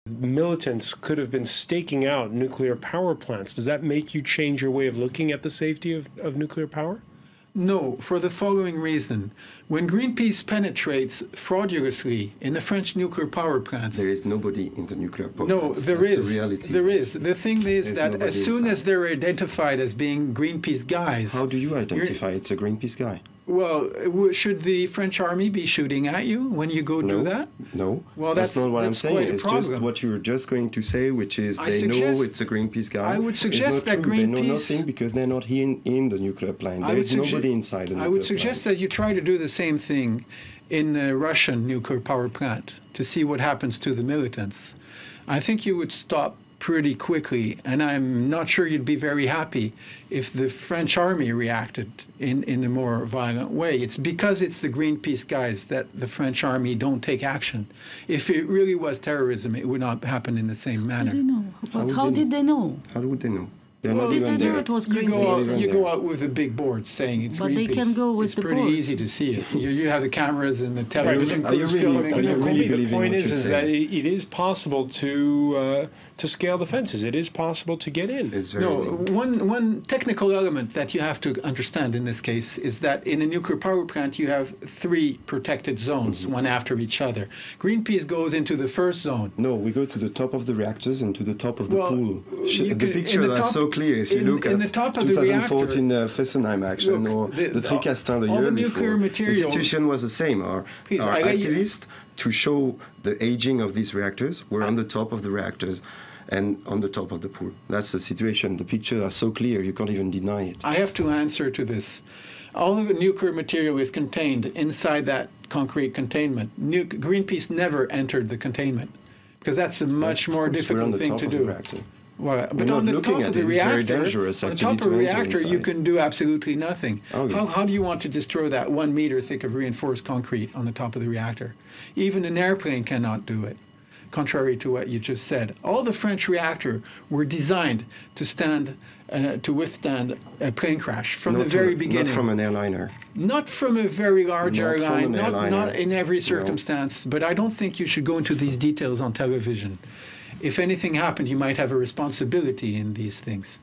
Militants could have been staking out nuclear power plants. Does that make you change your way of looking at the safety of nuclear power? No, for the following reason. When Greenpeace penetrates fraudulously in the French nuclear power plants... There is nobody in the nuclear power no, plants. there That's is. the reality. There is. The thing is that as soon inside. as they're identified as being Greenpeace guys... How do you identify it's a Greenpeace guy? Well, should the French army be shooting at you when you go do that? No. Well, that's not what I'm saying. Quite a it's problem. just what you're just going to say, which is they know it's a Greenpeace guy. I would suggest that Greenpeace... They know Greenpeace... nothing because they're not in the nuclear plant. There is nobody inside the nuclear plant. I would suggest that you try to do the same thing in a Russian nuclear power plant to see what happens to the militants. I think you would stop pretty quickly, and I'm not sure you'd be very happy if the French army reacted in a more violent way. It's because it's the Greenpeace guys that the French army don't take action. If it really was terrorism, it would not happen in the same manner. How do they know? But how did they know? How would they know? They're well, not even there. It was Greenpeace. You go out with a big board saying it's but Greenpeace. They can go with it's the board. It's pretty easy to see it. You have the cameras and the television crews filming. The point is that it is possible to scale the fences. It is possible to get in. It's very easy. One technical element that you have to understand in this case is that in a nuclear power plant you have 3 protected zones, one after each other. Greenpeace goes into the first zone. No, we go to the top of the reactors and to the top of the pool. The picture is that's so clear if you look at the top of 2014 Fessenheim action or the Tricastin the year before. The situation was the same. Our activists, to show the aging of these reactors, were on the top of the reactors and on the top of the pool. That's the situation. The pictures are so clear, you can't even deny it. I have to answer to this. All the nuclear material is contained inside that concrete containment. Greenpeace never entered the containment because that's a much more difficult thing to do. Well, but on the top of the reactor, on top of the reactor, you can do absolutely nothing. Okay. How do you want to destroy that 1 meter thick of reinforced concrete on the top of the reactor? Even an airplane cannot do it, contrary to what you just said. All the French reactors were designed to withstand a plane crash from the very beginning. Not from an airliner. Not from a very large airline, not in every circumstance, but I don't think you should go into these details on television. If anything happened, you might have a responsibility in these things.